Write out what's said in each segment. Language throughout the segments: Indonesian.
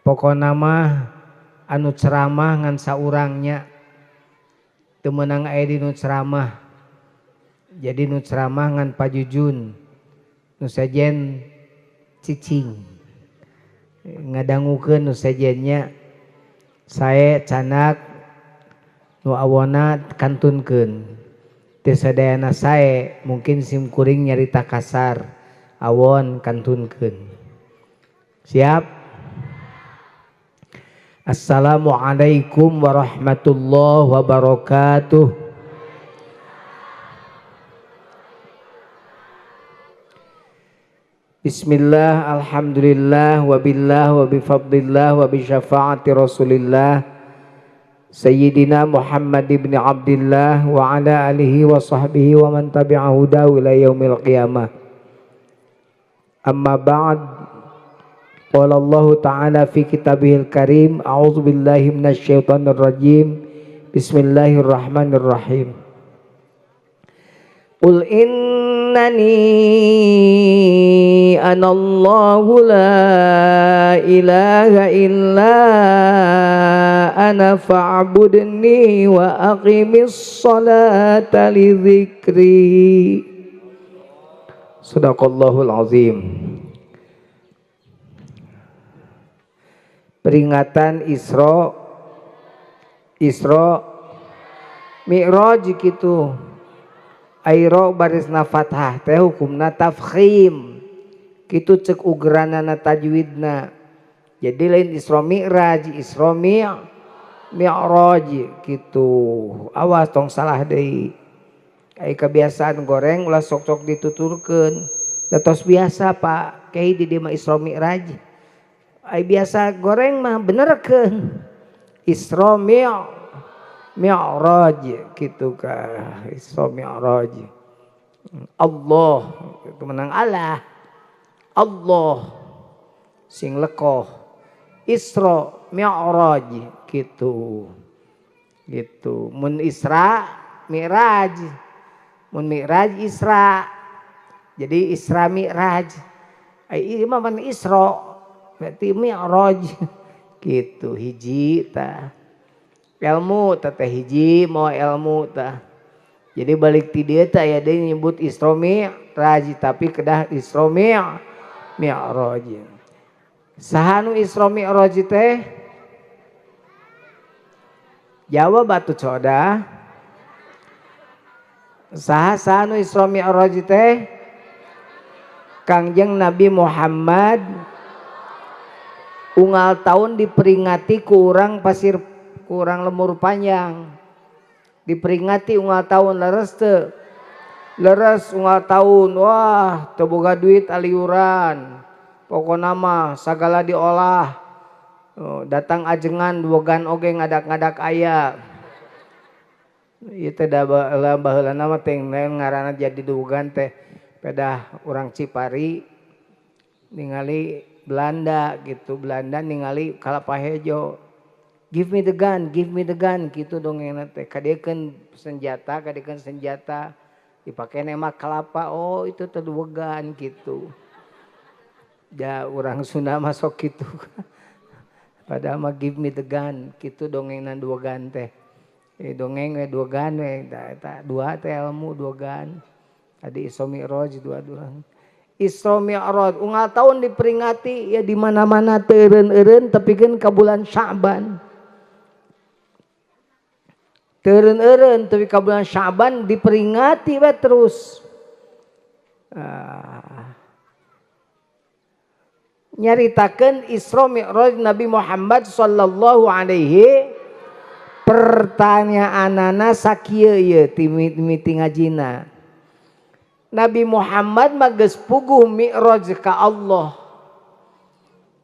pokona mah anu ceramah ngan saurangnya teu meunang aya di nu ceramah. Jadi nu ceramah ngan pajujun nu sajen cicing ngadangukeun nu sajennya sae canak nu awona kantunkeun teu sadayana sae mungkin simkuring nyarita kasar awon kantunkeun. Siap? Assalamualaikum warahmatullahi wabarakatuh. Bismillah, alhamdulillah, wabillah, wabifadlillah, wabisyafaati rasulillah Sayyidina Muhammad ibn Abdillah wa ala alihi wa sahbihi wa man tabi'ahu dawu ila yaumil qiyamah. Amma ba'd, qala Allah ta'ala fi kitabihil karim, a'udzu billahi minasy syaithanir rajim, bismillahirrahmanirrahim. Qul innani anallahu la ilaha illa ana fa'budni wa aqimis salata li dzikri. Shadaqallahul azim. Peringatan Isra Mi'raj kitu. Airo barisna fathah teh hukumna tafkhim kitu ceuk ugeranana tajwidna. Jadi lain Isra Mi'raj, Isra Mi'raj kitu. Awas tong salah deui. Ai kebiasaan goreng ulah sok-sok dituturkeun. Da tos biasa Pak Kiai di dieu mah Isra Mi'raj. Ai biasa goreng mah benerkeun. Isra Mi'raj gitu kah. Isra Mi'raj. Allah itu menang Allah. Allah sing lekoh. Isra Mi'raj gitu. Gitu. Mun Isra Mi'raj. Mun Mi'raj Isra. Jadi Isra Mi'raj. Ai mah man Isra berarti Mi'raj gitu hiji tah. Ilmu teh hiji mau ilmu tah. Jadi balik ti dieu teh aya deui nyebut Isra Mi'raj tapi kedah Isra Mi'raj. Saha nu Isra Mi'raj teh? Jawab atuh coda. Saha nu Isra Mi'raj teh? Kangjeng Nabi Muhammad unggal tahun diperingati ku urang pasir kurang lemur panjang, diperingati unggal tahun leres teu leres unggal tahun wah teu boga duit aliuran pokona mah sagala diolah. Datang ajengan duogan oge ngadak-ngadak aya ieu teh da baheulana mah teh ngaranna jadi duogan teh pedah urang Cipari ningali Belanda gitu. Belanda ningali kalapa hejo. Give me the gun gitu dongengna teh. Kadekeun senjata dipake nema kelapa. Oh itu teh duwegan gitu. Da urang Sunda mah sok kitu. Padahal mah give me the gun gitu dongengna duwegan teh. Dongeng we duwegan we eta dua teh ilmu duwegan. Tadi Isra Mi'raj dua-dua. Isra Mi'raj unggal tahun diperingati ya di mana-mana teu eureun-eureun tepikeun ka bulan Sya'ban. Teureun-eureun tapi ka bulan Sya'ban diperingati we terus. Nyaritakeun Isra Mi'raj Nabi Muhammad sallallahu alaihi. Pertanyaanana sakieu ieu ti miti ngajina. Nabi Muhammad mah geus puguh Mi'raj ka Allah.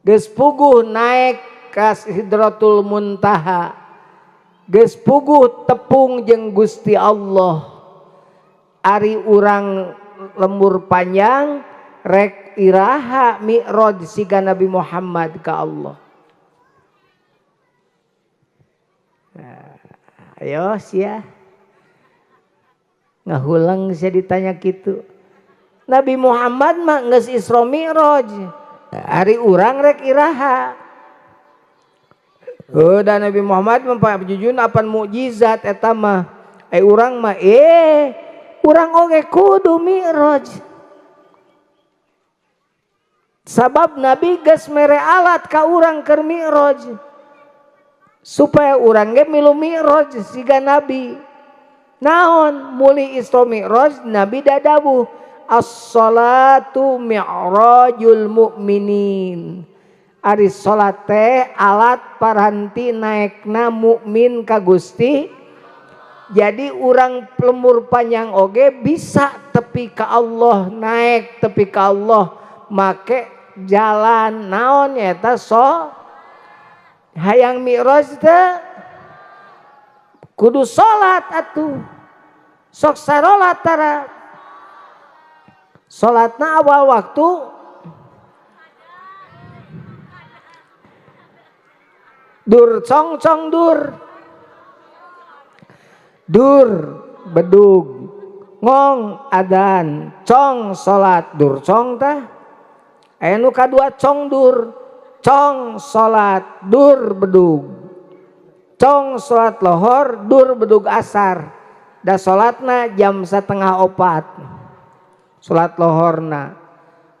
Geus puguh naik ka Sidratul Muntaha. Geus puguh tepung jeung Gusti Allah. Ari urang lembur panjang rek iraha Mi'raj siga Nabi Muhammad ka Allah. Ayo sia ngahulang saya ditanya gitu. Nabi Muhammad mah geus Isra Mi'raj. Ari urang rek iraha. Dan Nabi Muhammad mempajujun apan mukjizat eta mah urang mah urang oge kudu mi'raj. Sabab Nabi geus mere alat ka urang keur mi'raj supaya urang ge milu mi'raj siga Nabi. Naon muli Isra Mi'raj Nabi dadabuh as-salatu mi'rajul mu'minin. Ari salat teh alat paranti naekna mukmin ka Gusti. Jadi urang lemur panjang oge bisa tepi ka Allah, naik tepi ka Allah make jalan naon eta hayang mi'raj teh kudu salat atuh. Sok sarolat tara. Salatna awal waktu dur cong cong dur bedug ngong adan cong salat dur cong tah aya nu kadua cong dur cong salat dur bedug cong salat lohor dur bedug asar da salatna jam 3:30 salat lohorna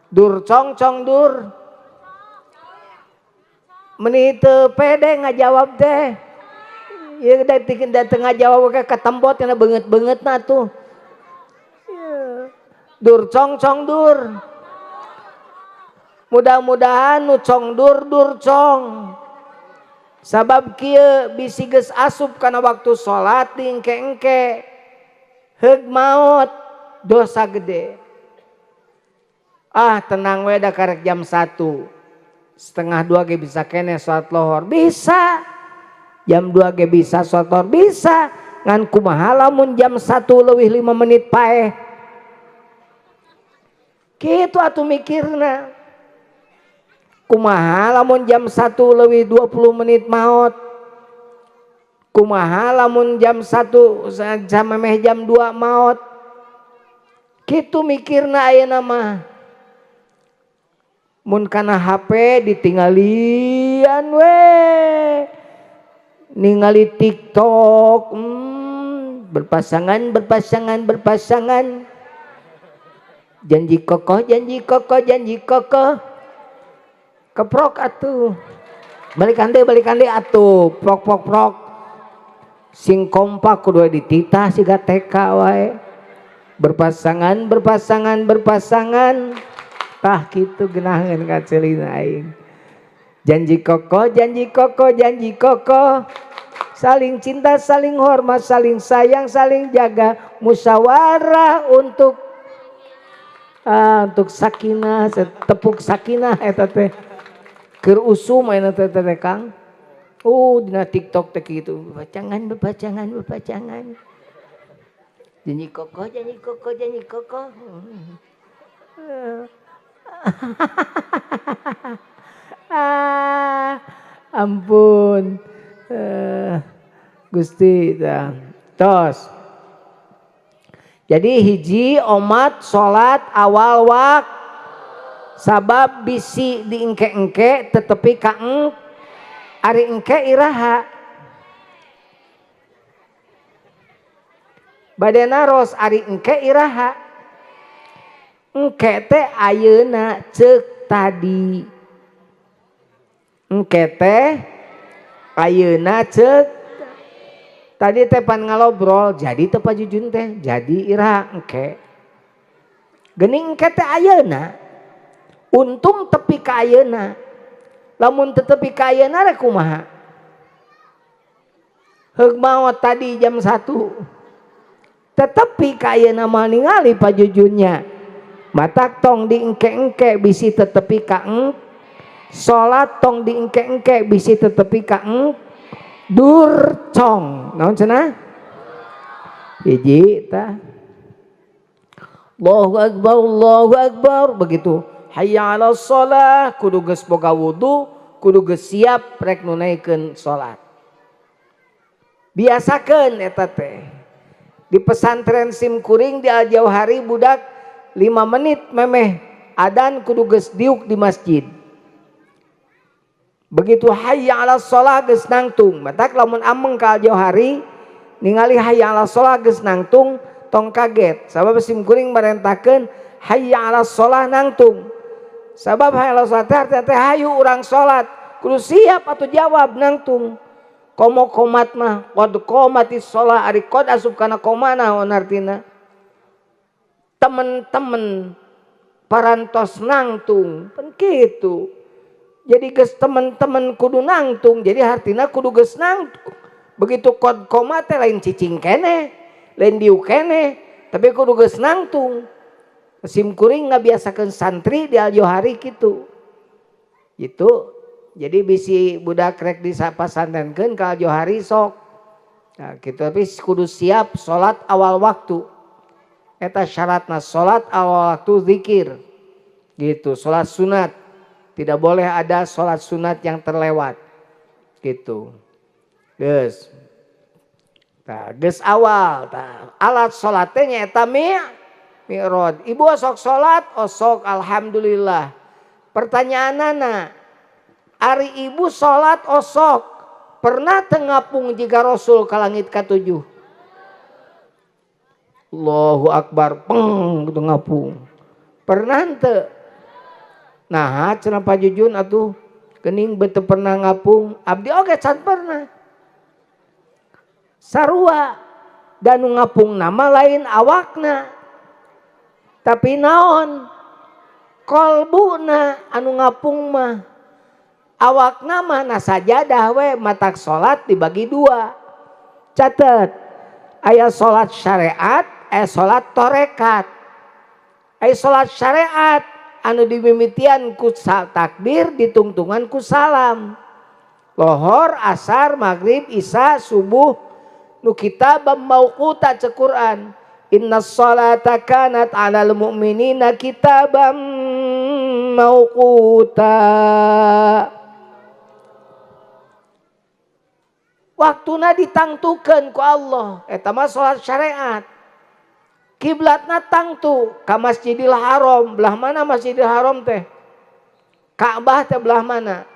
dur cong cong dur menit pede ngajawab teh ya dateng ngajawab ke tembot yang banget na tuh dur cong cong dur mudah-mudahan nu cong dur cong sabab kieu bisi geus asup kana waktu salat dingke-engke heug maot dosa gede. Tenang we da karek jam 1 setengah 2 ge bisa kene salat lohor bisa jam 2 ge bisa salat lohor bisa ngan kumaha lamun jam 1 leuwih 5 menit paeh kitu atuh mikirna kumaha lamun jam 1 leuwih 20 menit maot kumaha lamun jam 1 samemeh jam 2 maot kitu mikirna ayeuna mah. Mun kana HP ditinggalian we ningali TikTok berpasangan janji kokoh keprok atuh balikan deh atuh prok sing kompak kudu dititah siga TK wae berpasangan tah kitu geunaheun kaceulin aing janji kokoh saling cinta saling hormat saling sayang saling jaga musyawarah untuk sakinah tepuk sakinah eta teh keur usum aya teh Kang dina TikTok teh kitu bepacangan janji kokoh ampun Gusti tos jadi hiji omat salat awal wak sabab bisi diengke-engke tetepi ka ari engke iraha bade naros ari engke iraha engke teh ayeuna ceuk tadi engke teh ayeuna ceuk tadi teh pan ngalobrol jadi teu pajujun teh jadi iraha engke geuning engke teh ayeuna untung tepi ka ayeuna lamun teu tepi ka ayeuna rek kumaha heug maot tadi jam 1 tetepi ka ayeuna mah ningali pajujunnya matak tong diengke-engke bisi tetepi ka salat tong diengke-engke bisi tetepi ka dur cong naon cenah hiji tah Allahu akbar begitu hayya 'alas shalah kudu geus boga wudu kudu geus siap rek nunaikeun salat biasakeun eta teh di pesantren Simkuring di Al-Jauhari budak 5 menit memeh adan kudu geus diuk di masjid begitu hayya 'alas shalah geus nangtung matak lamun ameng ka johari ningali hayya 'alas shalah geus nangtung tong kaget sabab simkuring merentahkeun hayya 'alas shalah nangtung sabab hayya 'alas shalah teh hayu urang salat kudu siap atuh jawab nangtung komo komat mah qad qomatis shalah ari qad asup kana koma naon artina temen-temen parantos nangtung pan kitu jadi geus temen-temen kudu nangtung jadi artina kudu geus nangtung begitu qad qoma teh lain cicing keneh lain diu keneh tapi kudu geus nangtung simkuring ngabiasakeun santri di aljohari kitu gitu jadi bisi budak rek disapasantrenkeun ka aljohari sok nah kitu tapi kudu siap salat awal waktu eta syaratna salat awal waktu zikir gitu salat sunat tidak boleh ada salat sunat yang terlewat gitu geus tah geus awal tah alat salat teh nyaeta mi'raj ibu sok salat sok alhamdulillah pertanyaanana ari ibu salat sok pernah teu ngapung jiga Rasul ka langit ka-7 Allahu akbar peng gitu ngapung pernah teu nah cenah pajujun atuh geuning beu pernah ngapung abdi oge can pernah sarua dan ngapung nama lain awakna tapi naon kolbuna anu ngapung mah awakna mah na sajadah we matak salat dibagi 2 catet aya salat syariat aya salat torekat aya salat syariat anu dimimitian ku takbir ditungtungan ku salam lohor asar maghrib isya subuh nu kitabam mauquta cek Quran innas salata kanat 'alal mu'minina kitabam mauquta waktuna ditangtukeun ku Allah eta mah salat syariat kiblatna tangtu ka Masjidil Haram belah mana Masjidil Haram teh Ka'bah teh belah mana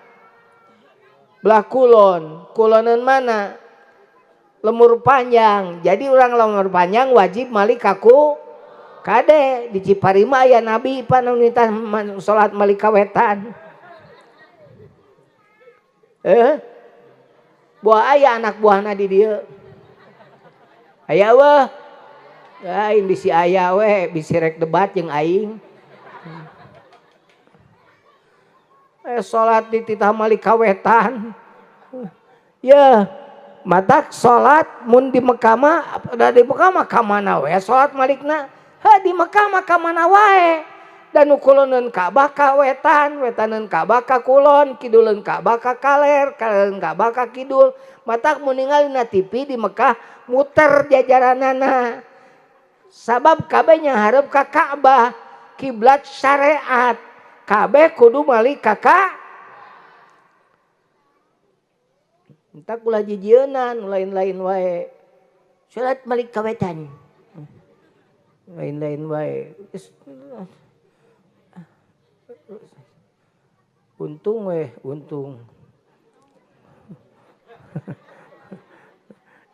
belah kulon kulonan mana lemur panjang jadi orang lemur panjang wajib malik kaku kade di Ciparima aya Nabi panu nitah salat malik kawetan buah aya anak buahna di dieu aya weh aing bisi aya we bisi rek debat jeung aing salat di titah malik kawetan ya matak salat mun di Mekah mah da di Mekah mah ka mana we salat malikna di Mekah mah ka mana wae dan ukuloneun Ka'bah ka wetan wetaneun Ka'bah ka kulon kiduleun Ka'bah ka kaler kaleun Ka'bah ka kidul matak mun ningalina TV di Mekah muter jajaranana sabab kabeh nyaharep ka Ka'bah kiblat syariat kabeh kudu malik ka entak ulah jijieunnan lain-lain wae salat malik kawetan lain-lain wae untung we untung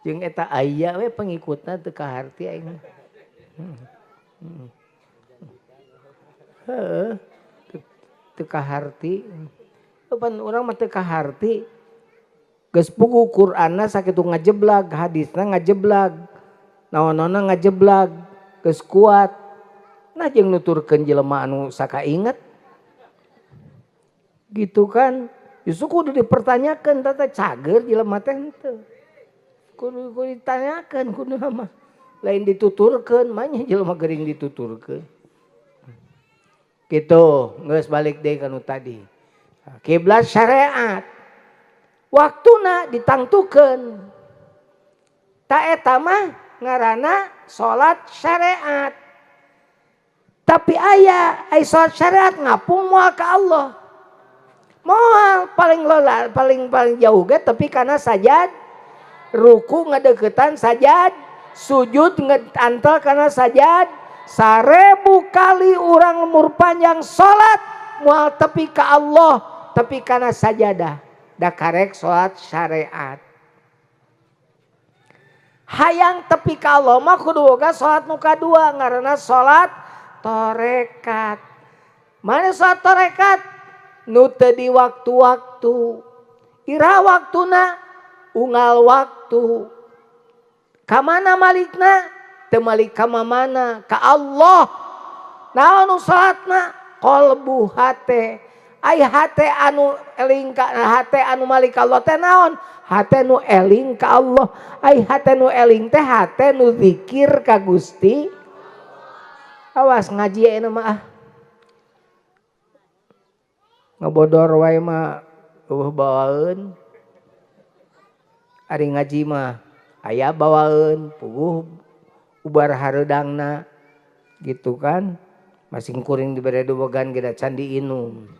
jeung eta aya we pengikutna teu kaharti aing teu kaharti pan urang mah teu kaharti geus pugu Qur'anna sakitu ngajeblag hadisna ngajeblag naon-naonna ngajeblag geus kuat nah jeung nuturkeun jelema anu sakainget gitu kan justru kudu dipertanyakeun tata cager jelema teh henteu kudu ditanyakeun kudu mah lain dituturkeun manya jelema geuring dituturkeun gitu geus balik deui ka nu tadi kiblat syariat waktuna ditangtukeun ta eta mah ngaranna salat syariat tapi aya salat syariat ngapung moal ka Allah moal paling jauh ge tapi kana sajad ruku ngadeukeutan sajad sujud ngeantel kana sajad 1000 kali urang umur panjang salat moal tepi ka Allah tepi kana sajadah da karek salat syariat. Hayang tepi ka Allah mah kudu boga salat nu kadua ngaranna salat torekat. Mana salat torekat? Nu teu di waktu-waktu. Ira waktuna unggal waktu. Ka mana malikna? Teu malik ka mamana? Ka Allah. Naon nu salatna? Qalbu hate. Ai hate anu eling ka hate anu malik Allah teh naon? Hate nu eling ka Allah. Ai hate nu eling teh hate nu zikir ka Gusti. Awas ngaji aya mah ngabodor wae mah bawaeun. Ari ngaji mah aya bawaeun puguh ubar hareudangna gitu kan. Masing kuring dibere bogan geda candi inum.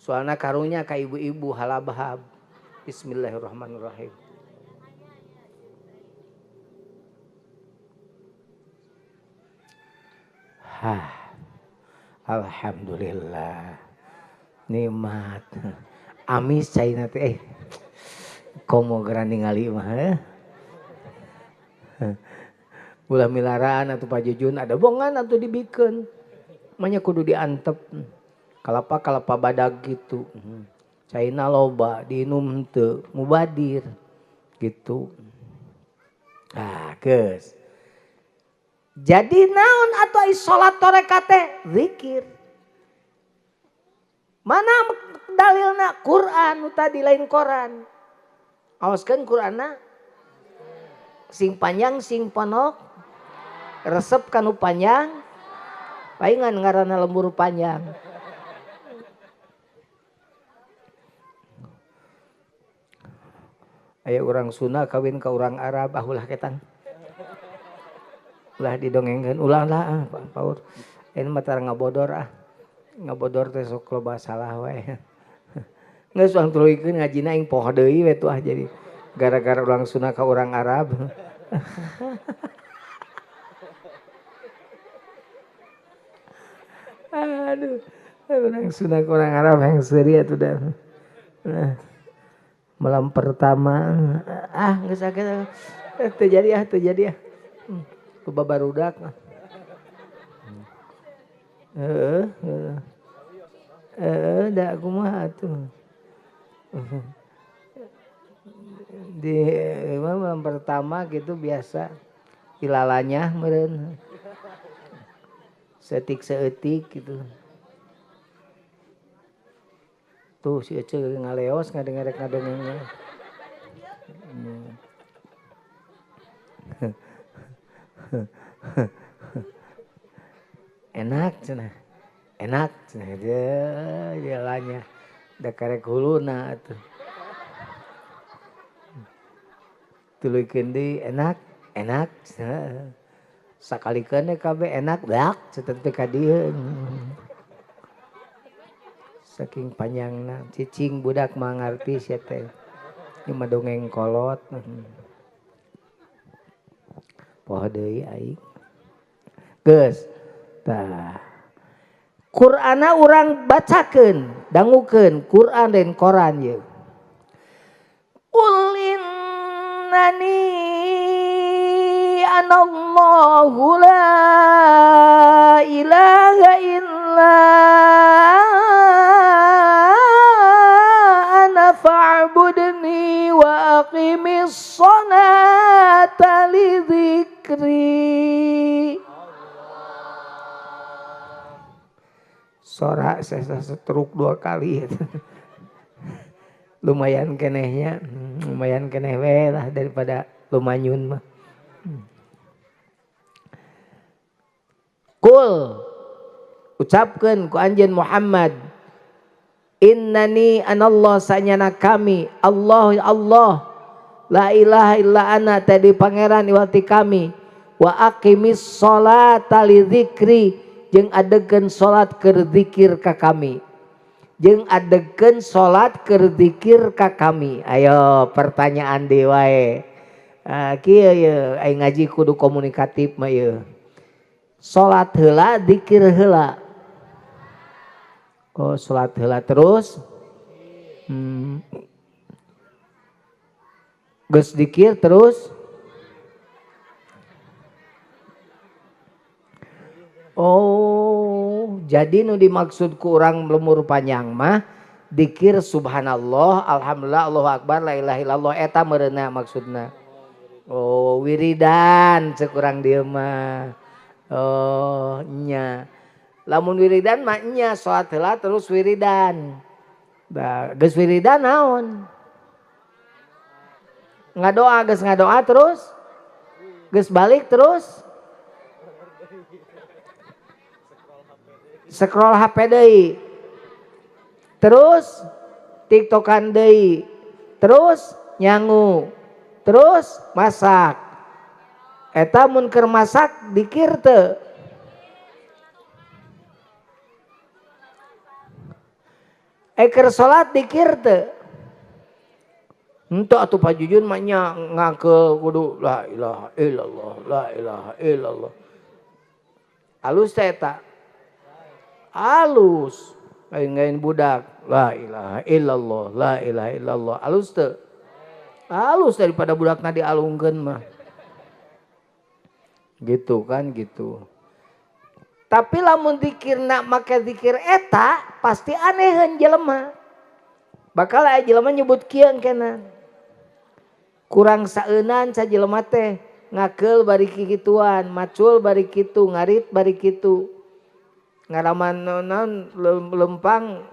Soalna karunya ka ibu-ibu halabahab. Bismillahirrahmanirrahim. Alhamdulillah. Nikmat. Amis caina teh komo geran ningali mah. Ulah milaraan atuh pajujun ada bongan atuh dibikeun. Manya kudu diantep. Kalapa badag gitu. Caina loba diinum teu mubadir gitu. Geus. Jadi naon atuh ai salat torekat teh zikir. Mana dalilna? Quran nu tadi lain Quran. Awaskeun Quranna sing panjang sing ponok resep kanu panjang paingan ngaranna lembur panjang. Aya urang Sunda kawin ka urang Arab ulah ketan. Ulah didongengkeun ulah lah paur. Ini mah tara ngabodor Ngabodor teh sok loba salah wae. Geus urang tuluykeun ngajina aing poho deui we tuh jadi gara-gara urang Sunda ka urang Arab. Aduh, urang Sunda ka urang Arab yang seuri atuh dah. Malam pertama geus saged teu jadi loba barudak da kumaha atuh di malam pertama gitu biasa ilalanya meureun seetik gitu. Tuh si Ece ngaleos ngadengek ngadengengnya. Enak cenah dia jalannya da karek huluna atuh. Tuluykeun deui enak sakalikeun kabeh enak dak cetet ka dieu. Saking panjangna cicing budak mah ngarti sia teh. Ieu mah dongeng kolot. Poho deui aing. Geus. Tah. Qur'ana urang bacakeun, dangukeun Qur'an dan Quran ye. Qul innani anallahu la ilaha illa fa'budni wa aqimis sholata li dzikri. Sorak saya setruk 2 kali. Lumayan kenehnya, lumayan keneh we lah daripada lumanyun mah. Qul ucapkeun ku anjeun Muhammad innani anallah sanyana kami Allah la ilaha illa ana tadi pangeran iwati kami wa aqimis sholata li dzikri jeung adegeun salat keur zikir ka kami jeung adegeun salat keur zikir ka kami. Ayo pertanyaan deui wae. Kieu ye aing ngaji kudu komunikatif mah ye. Salat heula zikir heula. Oh salat heula terus Geus dikir terus. Oh, jadi nu dimaksud ku urang lemur panjang mah dikir subhanallah, alhamdulillah, Allahu akbar, la ilaha illallah eta meureunna maksudna. Oh, wiridan cekurang dieu mah. Oh, nya. Lamun wiridan mah nya salat heula terus wiridan. Da, geus wiridan naon? Ngadoa, geus ngadoa terus? Geus balik terus? Scroll HP deui. Terus tiktokan deui. Terus nyangu. Terus masak. Eta mun keur masak dikir teu? Keur salat dikir teu? Henteu atuh pajujun mah nya ngangkeul kudu la ilaha illallah, la ilaha illallah. Alus teh eta. Alus. Lain budak, la ilaha illallah, la ilaha illallah. Alus teu? Alus daripada budakna dialungkeun mah. Gitu kan gitu. Tapi lamun dikirna make dikir eta pasti aneheun jelema. Bakal aya jelema nyebut kieu kenana. Kurang saeunan sa jelema teh ngakeul bari kikituan, macul bari kitu, ngarit bari kitu. Ngaraman naon lempang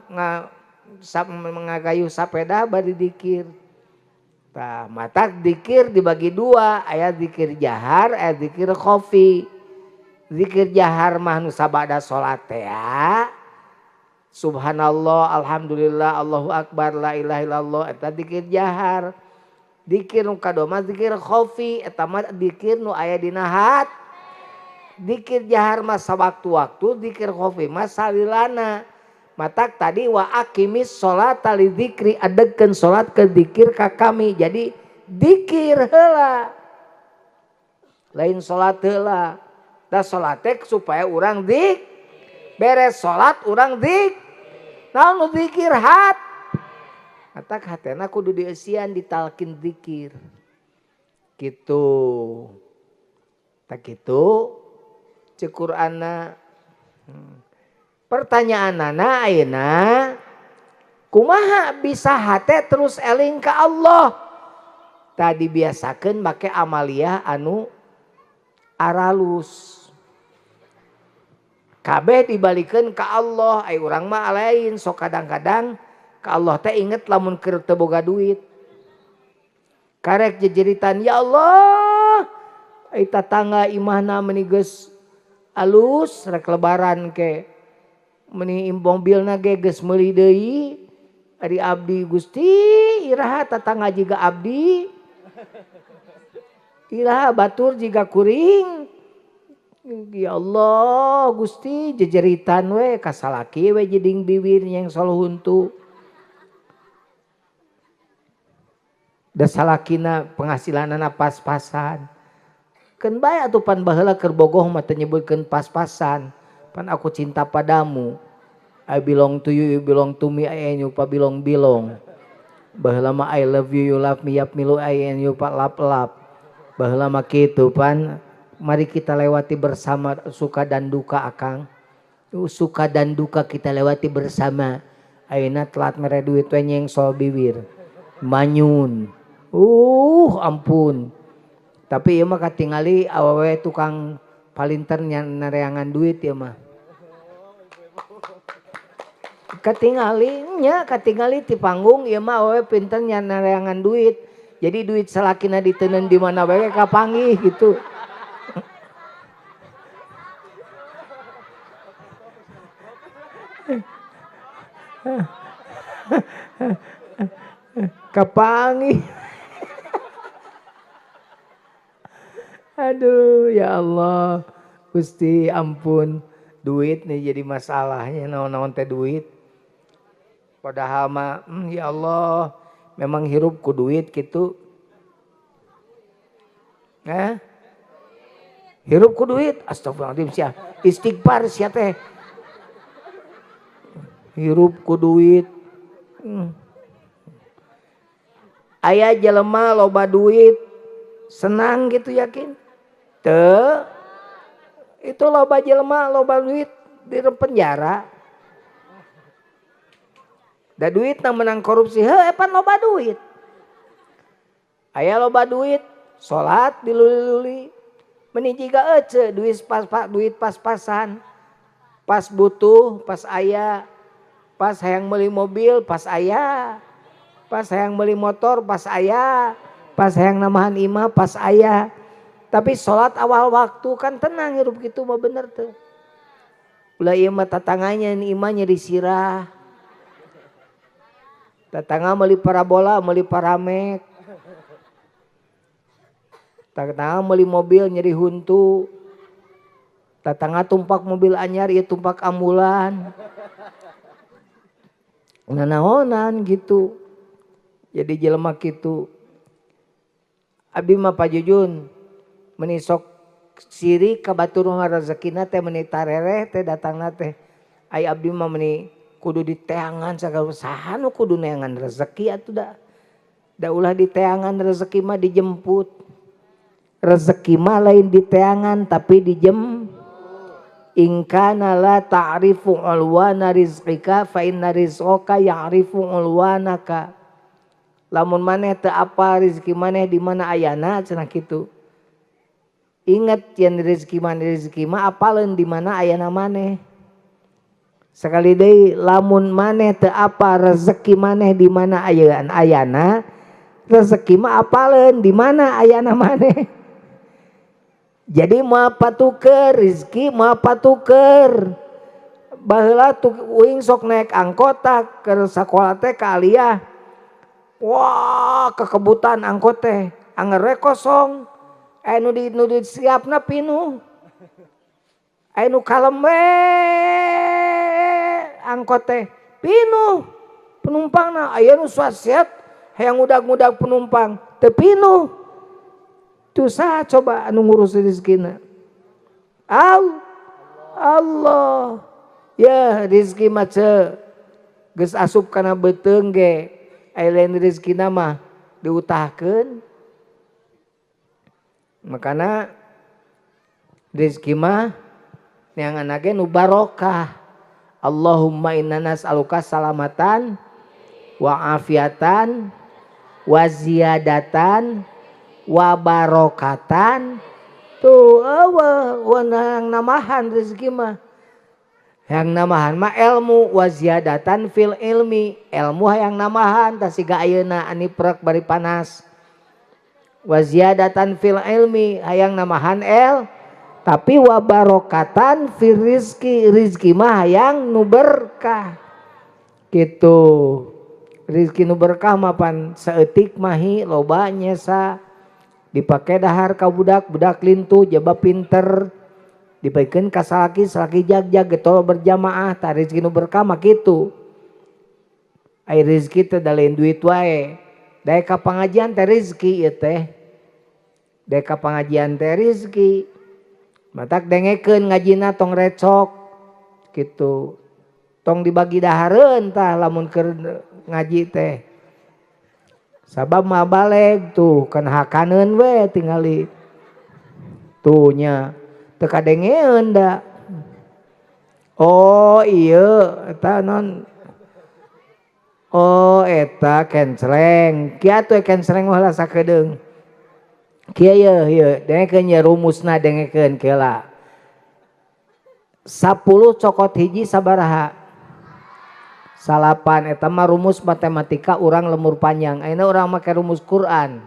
ngagayu sapeda bari dikir. Tah matak dikir dibagi dua, aya dikir jahar, aya dikir khofi. Zikir jahar mah nu sabada salat teh ya. Subhanallah, alhamdulillah, Allahu akbar, la ilaha illallah eta zikir jahar. Zikir nu kadua mah zikir khofi, eta mah zikir nu aya dina hat. Zikir jahar mah sawaktu-waktu, zikir khofi mah salilana. Matak tadi wa aqimis sholata li dzikri, adegkeun salat ke zikir ka kami. Jadi zikir heula. Lain salat heula. Da salat teh supaya urang dik beres salat urang dik naon nu zikir hat atak hatena kudu dieusian ditalkin zikir kitu tak kitu ceuk Qur'anna. Pertanyaanana ayeuna kumaha bisa hate terus eling ka Allah? Tadi biasakeun make amaliyah anu aralus. Kabeh dibalikeun ka Allah, ai urang mah lain sok kadang-kadang ka Allah teh inget lamun keur teu boga duit. Karek jejeritan ya Allah, ai tatangga imahna meuni geus alus rek lebaran ke. Meuni mobilna ge geus meuli deui. Ari abdi Gusti, iraha tatangga jiga abdi. Iraha batur jiga kuring. Ya Allah Gusti jejeritan we kasalaki we jeding bibir yang solo huntu. Da salakina penghasilanana pas-pasan. Keun bae atuh pan baheula keur bogoh mah teu nyebutkeun pas-pasan. Pan aku cinta padamu. I belong to you, you belong to me, I and you pa bilong-bilong. Baheula mah I love you, you love me, yap milu I and you pa lap-lap. Baheula mah kitu pan. Mari kita lewati bersama suka dan duka akang. Suka dan duka kita lewati bersama. Ayeuna telat mere duit we nyengsol bibir. Manyun. Ampun. Tapi ieu mah katingali awewe tukang palinter nareangan duit ieu mah. Katingali ti panggung ieu mah awewe pinter nareangan duit. Jadi duit salakina diteuneun di mana bae kapanggih gitu. Kapangi. Aduh ya Allah Gusti ampun duit nih jadi masalahnya naon-naon teh duit padahal mah ya Allah memang hirup ku duit gitu hirup ku duit astagfirullahaladzim sia istighfar sia teh hirup ku duit Aya jelema loba duit senang gitu yakin? Teu. Itu loba jelema loba duit di penjara. Da duit nang menang korupsi heuh pan loba duit. Aya loba duit salat diluli-luli. Meni jiga ece duit pas-pasan. Pas butuh, pas aya. Pas hayang meuli mobil, pas aya. Pas hayang beli motor pas aya, pas hayang namahan imah pas aya. Tapi sholat awal waktu kan tenang hirup gitu mah bener tuh. Ulah ieu mah tatanganya imah nyeri sirah. Tatangga meuli parabola, meuli paramek. Tatangga meuli mobil nyeri huntu. Tatangga tumpak mobil anyar ieu tumpak ambulan. Nanaonan gitu. Jadi jelema kitu. Abdi mah pajujun menisok siri ka batur rezekina teh meni tarereh teh datangna teh. Ai abdi mah meni kudu diteangan sagala saha nu kudu neangan rezeki atuh da. Da ulah diteangan rezeki mah dijemput. Rezeki mah lain diteangan tapi in kana la ta'rifu ulwana rizqika fa inna rizqaka ya'rifu ulwanaka. Lamun maneh teu apa rezeki maneh di mana ayana cenah kitu. Ingat yen rezeki mah apaleun di mana ayana maneh. Sekali deui lamun maneh teu apa rezeki maneh di mana ayana, rezeki mah apaleun di mana ayana maneh. Jadi moal patuker rezeki moal patuker. Baheula uing sok naik angkota ke sakola teh ka aliyah. Wah kekebutan angkot teh angger kosong nu siapna pinuh nu kalem we angkot teh pinuh penumpangna aya nu swasiat hayang udag-udag penumpang teu pinuh tu saha coba anu ngurus rezekina Allah ya rezeki mah geus asup kana beuteung ge lain rezeki mah diutahkeun. Makana rezeki mah neangan ge nu barokah. Allahumma inna nas'aluka salamatan wa afiatan wa ziyadatan wa barokatan. Tuh wenang namahan rezeki mah. Yang namahan mah ilmu wa ziyadatan fil ilmi. Ilmu hayang namahan ta siga ayeuna aniprek bari panas. Wa ziyadatan fil ilmi hayang namahan tapi wa barokatan fil rizki. Rizki mah hayang nu berkah. Gitu. Rizki nu berkah mah pan saeutik mahi loba nyesa. Dipake dahar ka budak lintu jaba pinter. Dibaikeun ka salaki jagjag getol berjamaah tah rezeki nu berkah mah kitu. Ai rezeki teh da lain duit wae. Daek ka pangajian teh rezeki ieu teh. Daek ka pangajian teh rezeki. Matak dengekeun ngajina tong recok kitu. Tong dibagi dahareun tah lamun keur ngaji teh. Sabab mah baleg tuh kan hakaneun we tingali. Tuh nya teu kadengeun da. Oh iya eta non. Oh eta kenceleng. Kiatu kenceleng heula sakedeung. Kieu ieu dengekeun nya rumusna dengekeun keula. 10 cokot hiji sabaraha? 8 eta mah rumus matematika urang lemur panjang. Ayeuna urang make rumus Quran.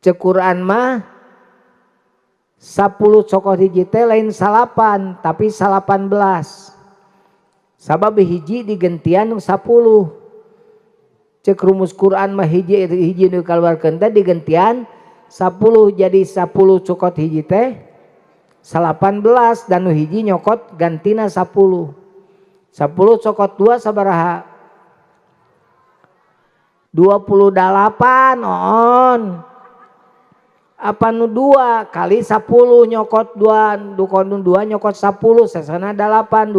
Cek Quran mah 10 cokot hiji teh lain 8 tapi 18. Sabab hiji digentian 10. Cek rumus Quran mah hiji nu kaluarkeun teh digentian 10 jadi 10 cokot hiji teh 18 dan nu hiji nyokot gantina 10. 10 cokot 2 sabaraha? 28 on. Apa nu 2 kali 10 nyokot 2 dukon 2 nyokot 10 sesana 8 20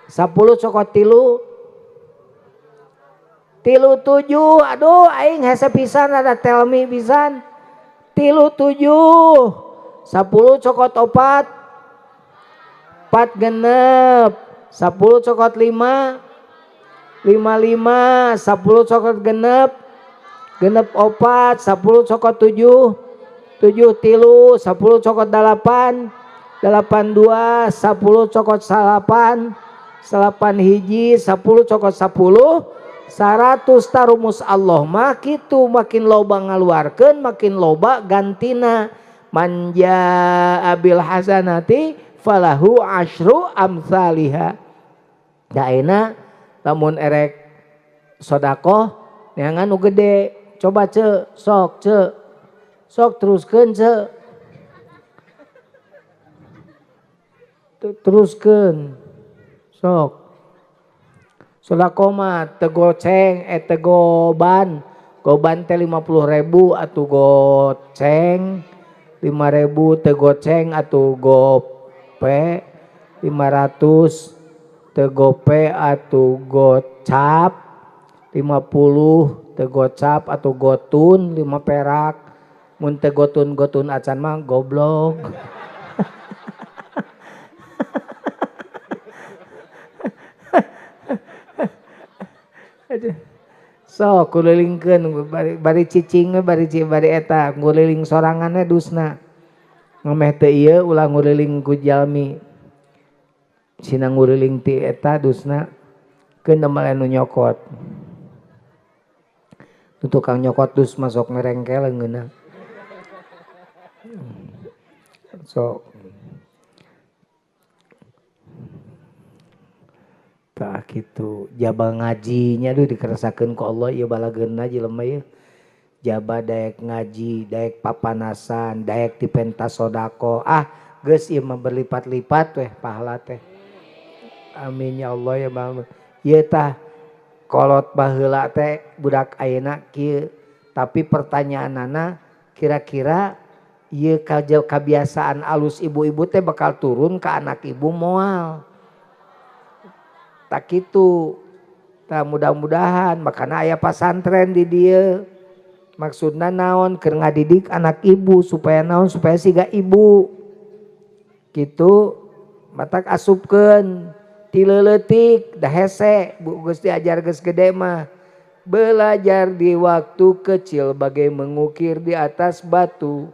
10 cokot 3 37, aduh aing hese pisan ada telmi pisan. 37, 10 cokot 4 genep, 10 cokot 5 55, 10 cokot genep 4, 10 cokot 7 tilu, 10 cokot 8 82, 10 cokot 8 hiji, 10 cokot 10 100 tarumus Allah mah kitu makin loba ngaluarkeun makin loba gantina manja abil hasanati falahu asyru amsalihha. Daena lamun erek sodakoh neangan nu gede coba sok teruskeun teruskeun sok sodakoh mah tegoceng tegoban teh 50.000 atuh goceng 5.000 tegoceng atuh gope 500 tegope atuh gocap 50 tegocap atuh gotun 5 perak mun tegotun acan mah goblok. So kulilingkeun bari cicing bari eta nguliling soranganna dusna ngameh teu ieu ulah nguliling ku jalmi sina nguliling ti eta dusna keun damel anu nyokot tu tukang nyokot dus masuk ngerengkel leungeunna so tah kitu jaba ngajinya duh dikerasakeun ku Allah ieu balageunna jelema ieu jaba daek ngaji daek papanasan daek dipentas sodako geus ieu mah berlipat-lipat weh pahala teh amin ya Allah ya Bang ieu tah kolot baheula teh budak ayeuna kieu tapi pertanyaanana kira-kira ieu kabiasaan alus ibu-ibu teh bakal turun ke anak ibu moal tak gitu tak mudah-mudahan makanya aya pasantren di dieu maksudna naon keur ngadidik anak ibu supaya naon supaya siga ibu gitu matak asupkeun ti leuleutik da hese bu geus diajar geus gede mah belajar di waktu kecil bagai mengukir di atas batu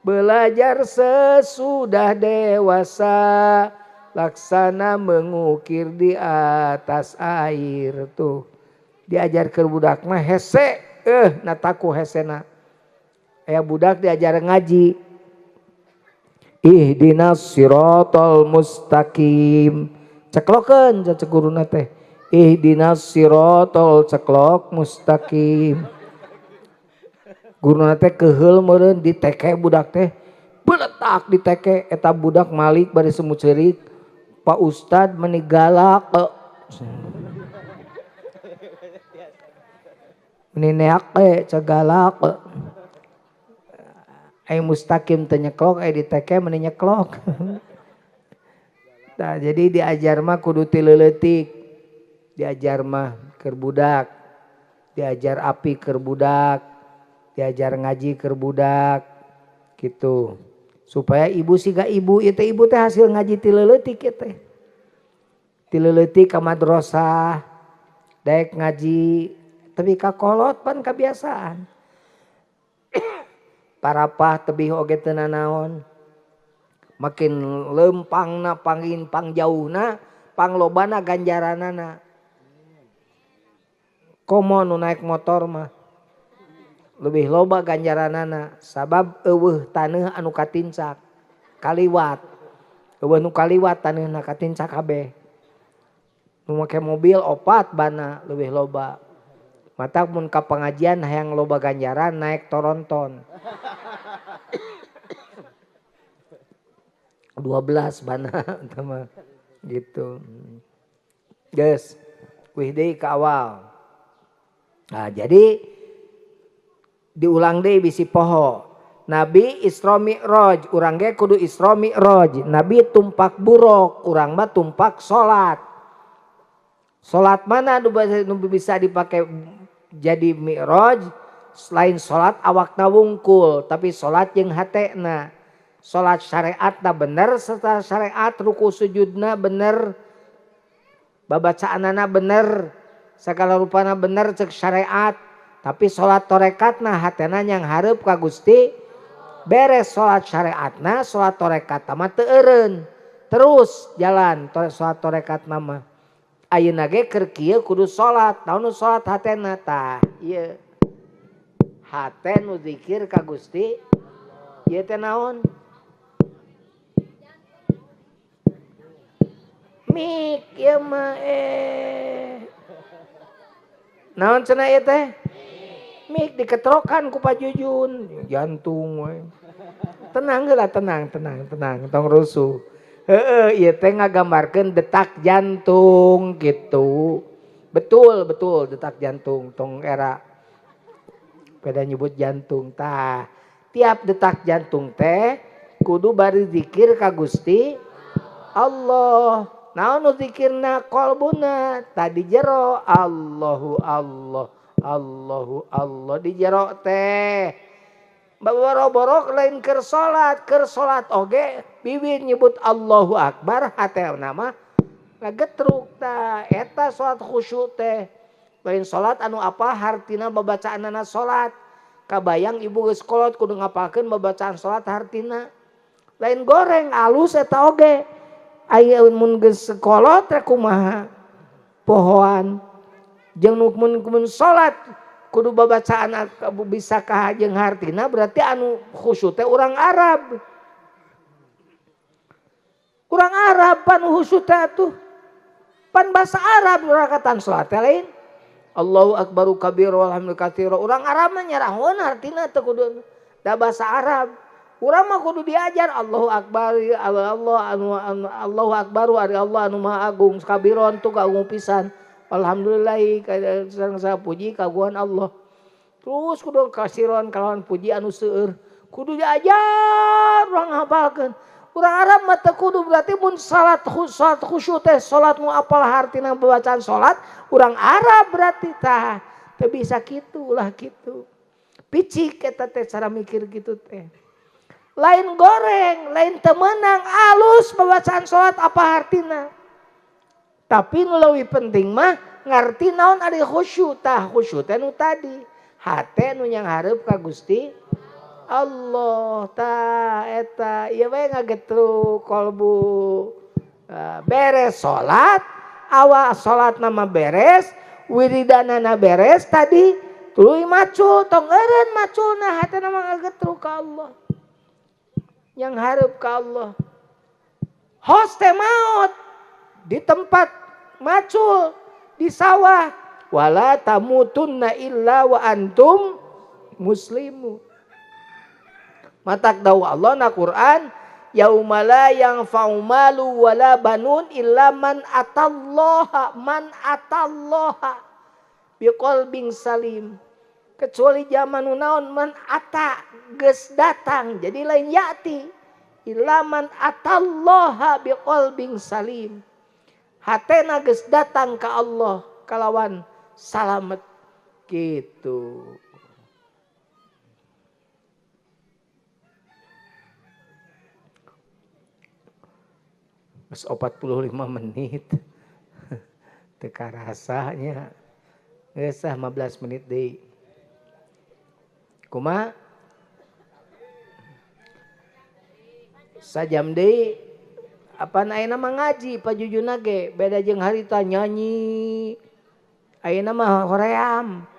belajar sesudah dewasa laksana mengukir di atas air tuh diajar ke budak mah hese nataku hesena aya budak diajar ngaji ihdinas siratal mustaqim ceklokeun cek guruna teh ihdinas siratal ceklok mustaqim guruna teh keheul meureun diteke budak teh beletak diteke eta budak malik bari semut ceurik Pak Ustad menigalak menineak cegalak ai mustaqim teu nyeklok ai diteke meni nyeklok nah jadi diajar mah kudu ti leuleutik diajar mah keur budak diajar api keur budak diajar ngaji keur budak gitu supaya ibu siga ibu itu ibu teh hasil ngaji ti leuleutik teh ti leuleutik ka madrasah daek ngaji tapi ka kolot pan kebiasaan parapah tebih oge teu nanaon makin lempangna pangin pangjauhna panglobana ganjaranana komo nu naik motor mah lebih loba ganjaranana sabab eueuh taneuh anu katincak kaliwat eueuh nu kaliwat taneuhna katincak kabeh nu make mobil opat bana leuwih loba matak mun ka pengajian hayang loba ganjaran naik toronton 12 bana tama gitu geus wih deui ka awal nah jadi diulang deh bisi poho Nabi Isra Mi'raj urang ge kudu Isra Mi'raj Nabi tumpak buruk urang mah tumpak salat Salat mana nu bisa dipakai jadi mi'raj selain salat awakna wungkul, tapi salat jeung hatena. Salat syariatna bener serta syariat, ruku sujudna bener, babacaanana bener, segala rupana bener cek syariat. Tapi salat torekatna hatena yang hareup ka Gusti beres. Salat syariatna, salat torekatna mah teu eureun. Terus jalan salat torekatna mah. Ayeuna ge keur kieu kudu salat. Naon salat hatena tah ieu. Hate nu zikir ka Gusti. Ieu teh naon? Mik ieu mah naon cenah ieu teh? Mik diketrokan ku Pak Jujun, jantung we. Tenang heula, tenang, tong rusuh. Heeh, ieu teh ngagambarkeun detak jantung gitu. Betul detak jantung tong era pada nyebut jantung tah. Tiap detak jantung teh kudu bari zikir ka Gusti Allah. Naon nu zikirna qalbuna tadi jero Allahu Allah. Allahu Allah di jero teh. Boro-boro lain keur salat oge bibir nyebut Allahu Akbar, hatena mah ngagetruk tah. Eta salat khusyuk teh. Lain salat anu apa hartina babacaanana salat. Kabayang ibu geus kolot kudu ngapalkeun babacaan salat hartina. Lain goreng alus eta oge. Aya mun geus kolot rek kumaha? Pohoan. Jeung mun salat kudu babacaan bisa ka jeung hartina, berarti anu khusyuk teh urang Arab. Urang Arab pan khusyuk teh atuh. Pan bahasa Arab rakatan salat teh lain. Allahu akbaru kabir walhamdulillah katsira. Urang Arab mah nyarahkeun artina teh kudu da bahasa Arab. Urang mah kudu diajar Allahu akbar, Allahu akbaru ari Allah anu maha agung, kabiron tu kagung pisan. Alhamdulillah sareng puji kagungan Allah. Terus kudu kasiron kalawan puji anu seueur. Kudu diajar urang hafalkeun. Urang Arab mah teu kudu, berarti mun salat khusyuk teh salat nu apal hartina bacaan salat urang Arab berarti tah. Teu bisa kitu ulah kitu. Picik eta teh cara mikir kitu teh. Lain goreng, lain teu meunang alus bacaan salat apa hartina. Tapi nu leuwih penting mah ngarti naon ari khusyuk tah. Khusyuk teh nu tadi. Hate nu nyang hareup ka Gusti Allah tah eta. Ieu bae ngagetruk kolbu. Beres salat, awak salatna mah beres, wiridanana beres tadi, tuluy macul tong eureun maculna hatena mah ngagetruk ka Allah. Yang hareup ka Allah. Hos teh maot di tempat macul di sawah, wala tamutunna illa wa antum muslimun. Matak dawu Allah na Quran, yaumala yang faumalu wala banun illa man atallaha biqalbin salim. Kecuali zaman naon man ata geus datang, jadi lain yati illa man atallaha biqalbin salim. Hatena geus datang ka Allah kalawan salamet gitu. Mas 45 menit. Teka rasanya. Geus 15 menit deui. Kumaha? Sajam deui. Apaan ayeuna mah ngaji Pak Jujuna ge, beda jeung harita nyanyi. Ayeuna mah hoream.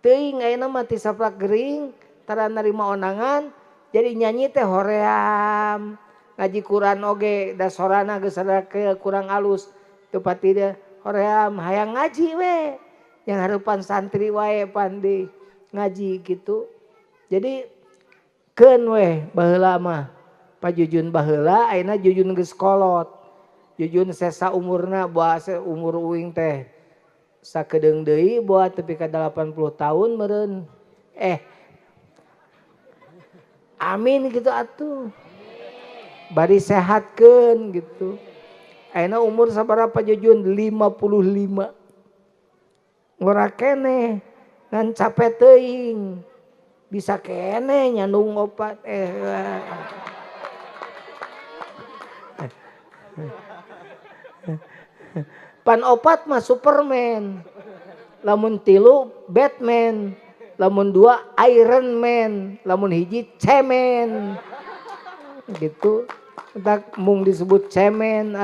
Teuing ayeuna mah ti saplak gering, tara narima onangan, jadi nyanyi teh hoream. Ngaji Quran oge da sorana geus sadake kurang alus. Teu pati dia hoream hayang ngaji we. Yang hareupan santri wae pandi ngaji gitu. Jadi keun we baheula mah. Pak Jujun baheula ayeuna Jujun geus kolot. Jujun sesa umurna boa umur uing teh sakedeung deui boa tepi ka 80 tahun meureun. Amin gitu atuh. Bari sehatkeun gitu. Ayeuna umur sabaraha Jujun? 55. Ngora keneh ngan capek teuing. Bisa keneh nyandung opat pan opat mah Superman, lamun 3 Batman, lamun 2 Iron Man, lamun hiji cemen gitu. Entak mung disebut cemen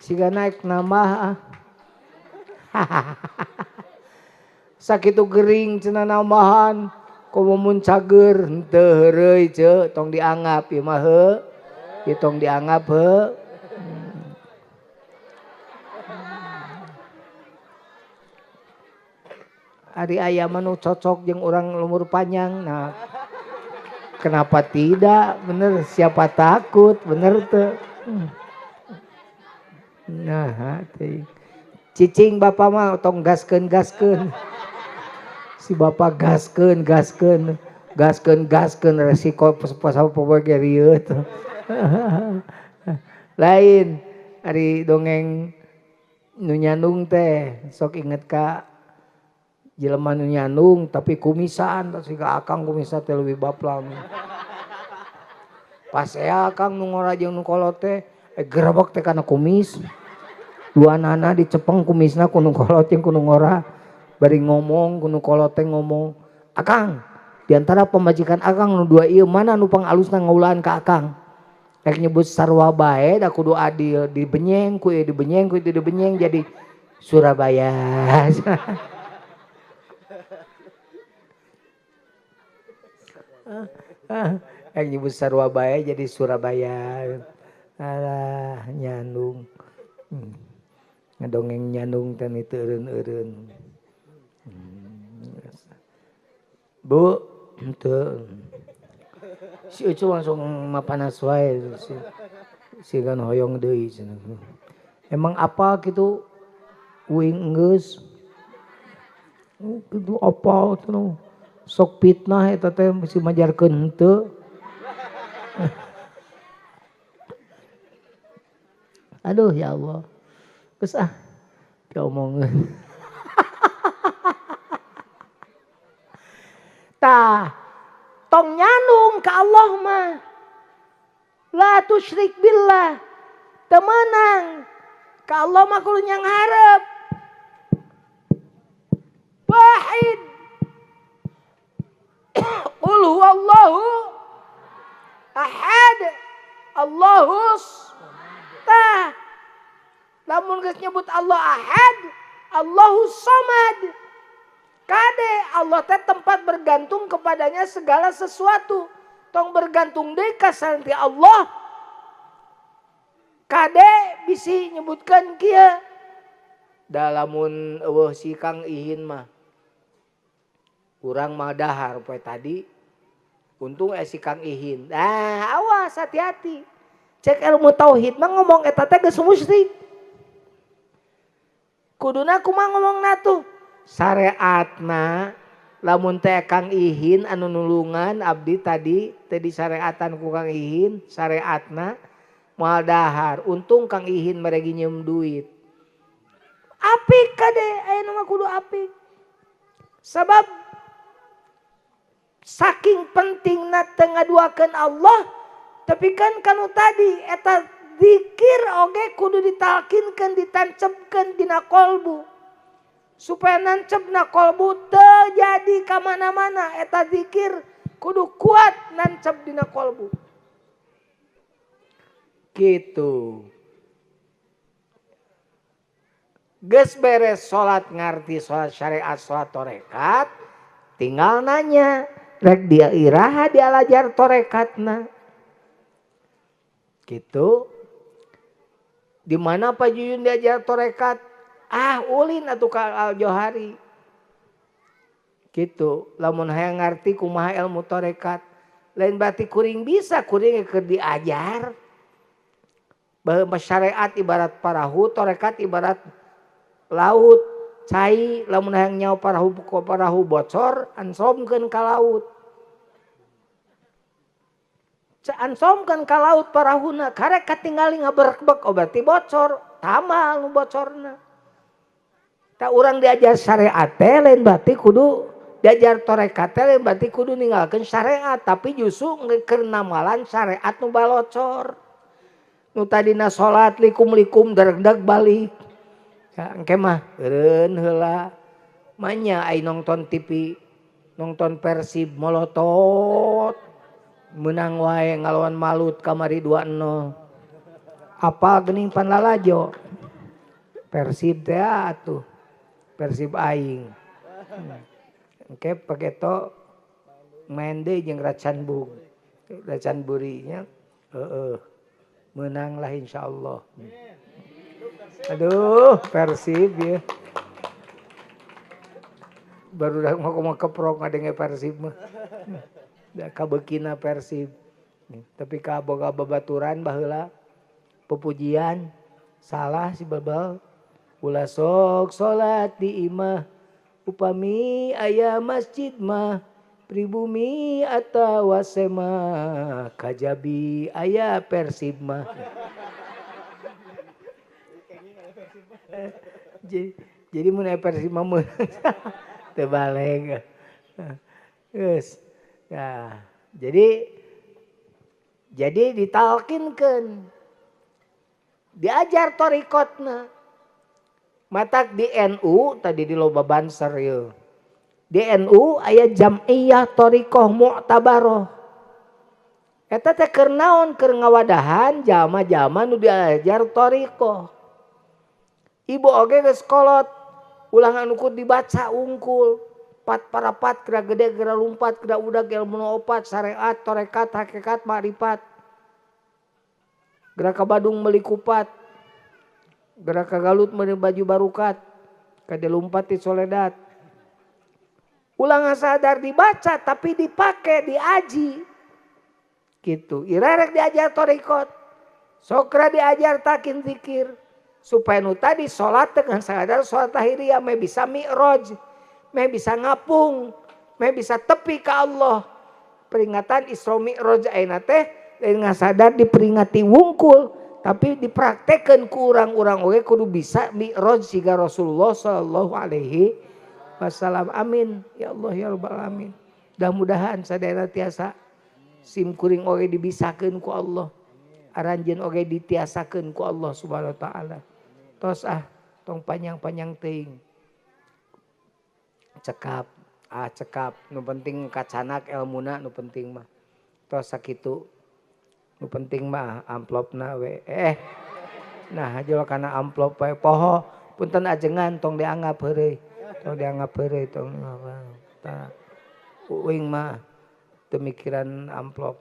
siga naik nama sakitu gering cenah namahan komo mun cager henteu heureuy ce tong dianggap ieu mah ieu tong dianggap Ari aya manu cocok jeung urang umur panjang. Nah, kenapa tidak? Bener, siapa takut? Bener tuh. Nah, cicing bapak mah tong gaskeun. Si bapak gaskeun resiko pasal popoge rieu tuh. Lain ari dongeng nu nyandung teh sok inget ka jelema nu nyandung tapi kumisan siga akang kumisna teh leuwih baplang. Pas akang nu ngora jeung nu kolot teh gerebek teh kana kumis. Duanana dicepeng kumisna ku nu kolot jeung ku nu ngora. Bari ngomong ku nu kolot teh ngomong, "Akang, di antara pemajikan akang nu dua ieu mana nu pangalusna ngaulaan ka akang?" Rek nyebut sarua bae da kudu adil dibenyeng ku ieu dibenyeng ku itu dibenyeng jadi Surabaya. Yang nyebut sarua bae jadi Surabaya. Alah nyandung. Ngadongeng nyandung teh teu eureun-eureun. Bu, henteu. Si Ucu langsung mapanas wae si kan hoyong deui cenah. Emang apa gitu uing geus? Kitu apa cenah. Sok fitnah eta teh mesti majarkeun henteu. Aduh ya Allah. Geus diomongkeun. Tah tong nyandung ka Allah mah. La tusyrik billah. Teu meunang. Ka Allah mah kudu nyang hareup. Wahid. Qul huwallahu ahad. Allahus. Tah. Lamun geus nyebut Allah ahad, Allahus samad. Kade Allah teh tempat bergantung kepadanya segala sesuatu. Tong bergantung deui ka sareng Allah. Kade bisi nyebutkeun kieu. Da lamun eueuh si Kang Ihin mah. Urang mah dahar poe tadi. Untung si Kang Ihin. Awas hati-hati. Cek ilmu tauhid mah ngomong eta teh geus musyrik. Kuduna kumaha ngomongna tuh? Syariatna lamun teh Kang Ihin anu nulungan abdi tadi teh disyariatan ku Kang Ihin syariatna moal dahar untung Kang Ihin meregi nyeum duit apik kade aya mah kudu apik sabab saking pentingna teu ngaduakeun Allah tapi kan kanu tadi eta zikir oge kudu ditalkinkeun ditancepkeun dina kolbu supaya nancep kolbu teu jadi ka mana-mana eta zikir kudu kuat nancep dina kolbu gitu. Geus beres salat ngarti salat syariat salat torekat tinggal nanya rek dia iraha dialajar torekatna gitu. Di mana Pak Juyun diajar torekat? Ulin atuh ka Al-Johari. Gitu. Lamun hayang ngarti kumaha ilmu torekat. Lain berarti kuring bisa, kuring keur diajar. Bahwa syariat ibarat parahu, torekat ibarat laut. Cai lamun hayang nyawa parahu bocor, ansomkeun ka laut. ansomkan ka laut parahuna karek katingali ngaberbek berarti bocor tamal nu bocorna. Tak urang diajar syariat teh lain berarti kudu diajar torekat teh lain berarti kudu ninggalkeun syariat tapi justru keur namalan syariat nu balocor. Nu tadina salat likum-likum dareg-dareg balik. Ya engke mah eureun heula. Manya ai nonton TV, nonton Persib molotot. Menang wae ngalawan Malut kamari 2-0. Apa geuning pan lalajo. Persib teh atuh. Persib aing. Engke paketo main deui jeung Racanbug. Racanburi nya. Menang lah insyaallah. Aduh, Persib ya. Baru dah mau keprok ngadenge Persib mah. Da kabeukina Persib. Tapi ka boga babaturan baheula pepujian salah si babal. Ulah sok salat di imah upami aya masjid mah pribumi atawa sema kajabi aya Persib mah. Jadi mun aya Persib mah meunang teu balik. Geus. Nah, jadi ditalkinkeun. Diajar torikotna. Matak di NU tadi di loba banser yeuh. Di NU aya jam'iyah torikoh mu'tabaroh. Eta teh keur naon keur ngawadahan jama-jama nu diajar torikoh. Ibu oge geus kolot ulah anu kudu dibaca ungkul. Pat parapat kira gede kira lumpat kira udag ilmu opat syariat torekat hakikat makrifat. Gerak ka Badung meuli kupat. Gerak ka Galut meuli baju barukat. Kade lumpat di soledad. Ulah sadar dibaca tapi dipake diaji. Gitu. Irerek diajar torikot. Sokra diajar takin zikir. Supaya nu tadi sholat dengan sadar sholat tahiriyah me bisa mi'raj, me bisa ngapung, me bisa tepi ke Allah. Peringatan Isra Mi'raj ayeuna teh dengan sadar diperingati wungkul tapi dipraktekkeun ku urang-urang oge kudu bisa mi'raj siga Rasulullah sallallahu alaihi wasallam. Amin ya Allah ya rabbal alamin. Mudah-mudahan sadayana tiasa sim kuring oge dibisakeun ku Allah. Aranjeun oge ditiasakeun ku Allah Subhanahu wa taala. Tos tong panjang-panjang teuing. Cekap, cekap. Nu penting kacanak elmuna nu penting mah. Tos sakitu. Nu penting mah amplopna we. Nah jol kana amplop we poho punten ajengan tong dianggap heureuy. Tong dianggap heureuy tong tah. Uing mah teu mikiran amplop.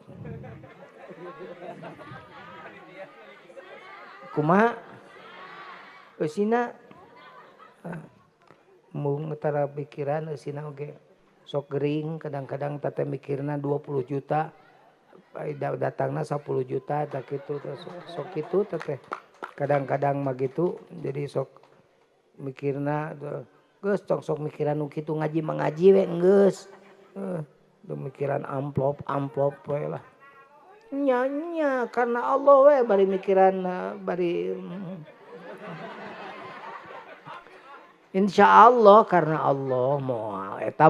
Kumaha? Eusina mung tara pikiran eusina oge sok gering kadang-kadang teh mikirna 20 juta datangna 10 juta tak kitu sok kitu teh kadang-kadang mah gitu jadi sok mikirna geus sok mikiran nu kitu ngaji we geus mikiran amplop we lah nya karena Allah we bari mikiran bari insya Allah karena Allah moal eta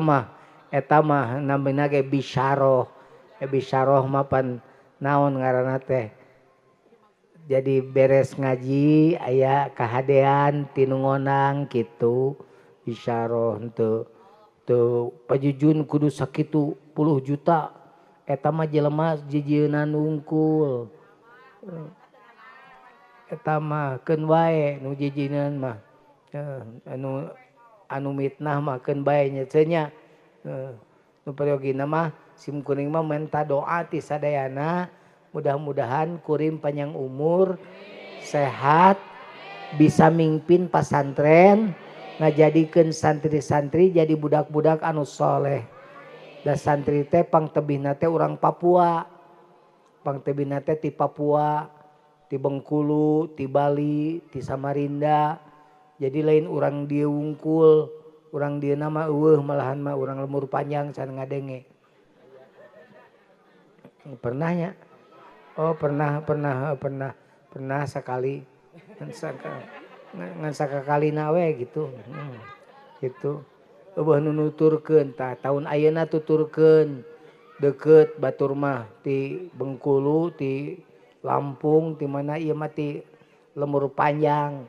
mah namina ge bisyarah mah pan naon ngaranna teh jadi beres ngaji aya kahadean tinu ngonang kitu bisyarah henteu teu pajujun kudu sakitu 10 juta eta mah jelema jijieuna nungkul eta mah keun wae nu jijieun mah anu mitnah mah keun bae nya teh nya nu periogina mah sim kuring mah minta doa ti sadayana mudah-mudahan kuring panjang umur sehat bisa mimpin pasantren ngajadikeun santri-santri jadi budak-budak anu soleh da santri teh pangtebihna teh urang Papua pangtebihna teh ti Papua ti Bengkulu ti Bali ti Samarinda. Jadi lain orang dia wungkul, orang dia nama malahan mah orang lemur panjang can ngadenge. Pernahnya Oh pernah sekali ngan sakakali nawe gitu. Gitu. Eueuh nu nuturkeun tah tahun ayeuna tuturkeun deket batur mah ti Bengkulu ti Lampung ti mana ieu mah ti Lemur Panjang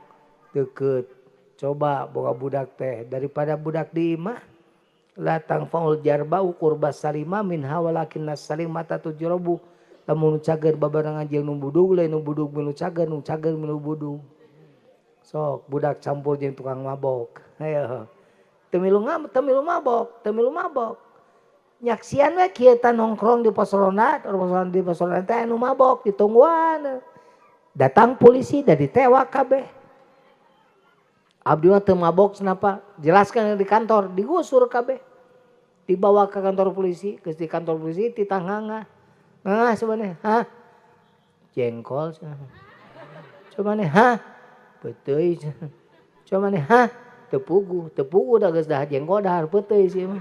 deket. Coba boga budak teh daripada budak di imah latang faul jarba ukur basalima min hawalakin nasalimata tujrobu lamun cager babarengan jeung nu budug lain nu budug milu cager milu budug. Sok budak campur jeung tukang mabok. Ayo. Temilu mabok. Nyaksian we kieu tah nongkrong di posoronat teh anu mabok ditungguan. Datang polisi da ditewak kabeh. Abdi mah teu mabok kenapa? Jelaskan di kantor, digusur kabeh. Dibawa ke kantor polisi, geus di kantor polisi ditanganga. Nah, sebenarnya, hah? Jengkol. Coba nih, hah? Peteuy. Coba nih, hah? Tepugu dah geus dah jengkol dah peteuy sih mah.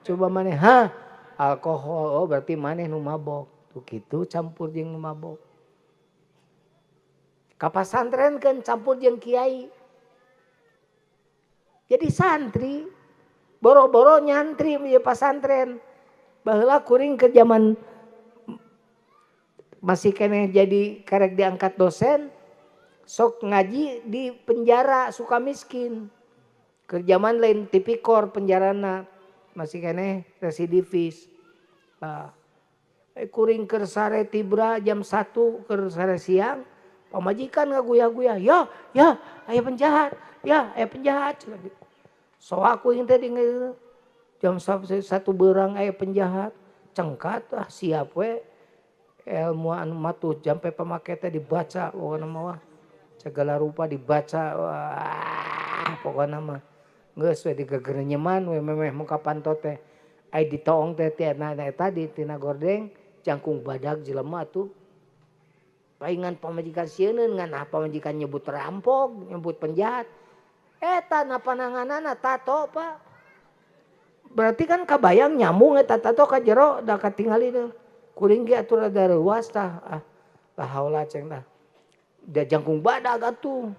Coba maneh, hah? Alkohol. Oh, berarti maneh nu mabok. Tuh kitu campur jeung nu mabok. Ka pasantren kan campur jeung kiai. Jadi santri boro-boro nyantri di pasantren. Baheula kuring ke zaman masih kene jadi karek diangkat dosen, sok ngaji di penjara Sukamiskin. Ke zaman lain tipikor penjarana masih kene residivis. Kuring keur sare tibra jam 1 keur sare siang, pamajikan ngaguyah-guyah, ya, aya penjahat. Ya, penjahat. So aku yang tadi jam 1 berang penjahat. Cengkat siap we. Ilmu anu matuh jampe pamake teh dibaca pokona mah. Segala rupa dibaca. Wah, pokona mah. Geus we digeger nyeman we memeh muka pantot teh. Ai ditoong teh tina tadi tina gordeng jangkung badag jelema atuh. Paingan pamajikan sieuneun ngan pamajikan nyebut rampok, nyebut penjahat. Eta na pananganana tato Pak. Berarti kan kabayang nyambung eta tato ka jero da katingali teh. Kuring ge atuh rada leuwas tah. Lah haula ceng tah. Da jangkung badag atuh.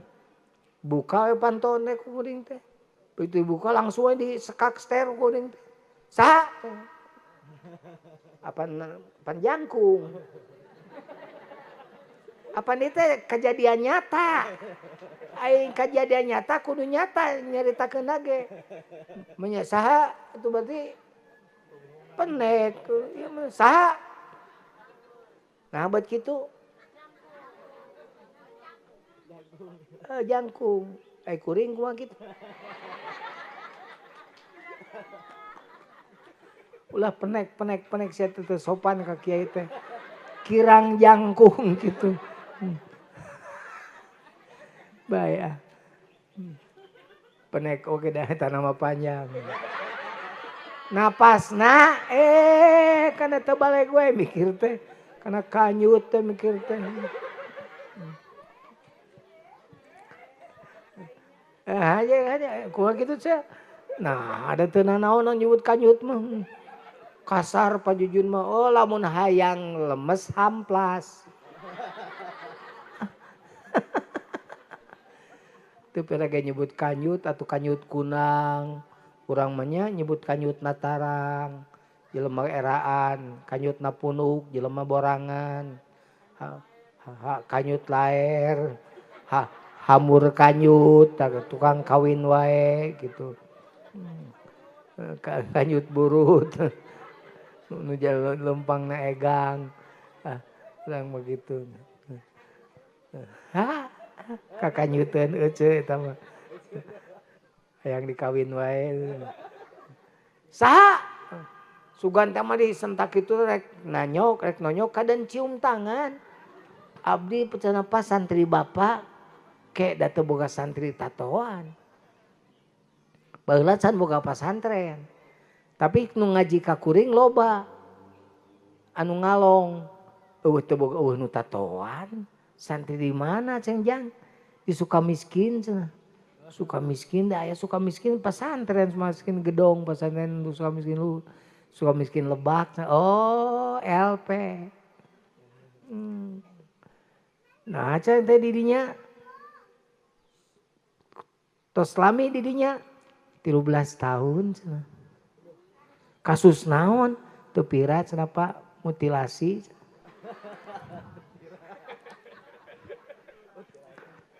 Buka we pantone kuring teh. Begitu dibuka langsung we disekak ster kuring teh. Saha? Apaan jangkung. Apa nih teh kejadian nyata. Aing kejadian nyata kudu nyata nyaritakeun ge. Menya saha itu berarti penek. Saha? Nah buat kitu. Jangkung. Kuring kumaha kitu. Ulah penek sia teh sopan ka kiai teh. Kirang jangkung gitu. Baik. Penek oke dah eta nama panjang. Napasna kana teu bale gue mikir teh. Kana kanyut teh mikir teh. Aja kumaha kitu sia. Nah, ada teu nanaon nyebut kanyut mah. Kasar pajujun mah. Oh lamun hayang lemes hamplas. Teu perege nyebut kanyut atau kanyut kunang. Urang mah nya nyebut kanyut natarang. Jelema eraan, kanyut napunuk, jelema borangan. Kanyut laer. Hamur kanyut, tukang kawin wae gitu. Kanyut burut. Nu jalan lempang na egang. Urang begitu. Kakanyuteun euceu eta mah. Hayang dikawin wae. Saha? Sugan teh mah disentak kitu rek nonyok kadan cium tangan. Abdi cenapa santri bapak ke da teu boga santri tatoan. Baheula can boga pasantren. Tapi nu ngaji ka kuring loba. Anu ngalong. Eueuh teu boga nu tatoan. Santri di mana Ceng Jang? Di Sukamiskin cenah. Sukamiskin da aya Sukamiskin pasantren Sukamiskin gedong pasantren Sukamiskin Lebak. Oh LP. Nah acan teh didinya tos lami didinya 13 tahun cenah. Kasus naon teu pirat cenah Pak, mutilasi.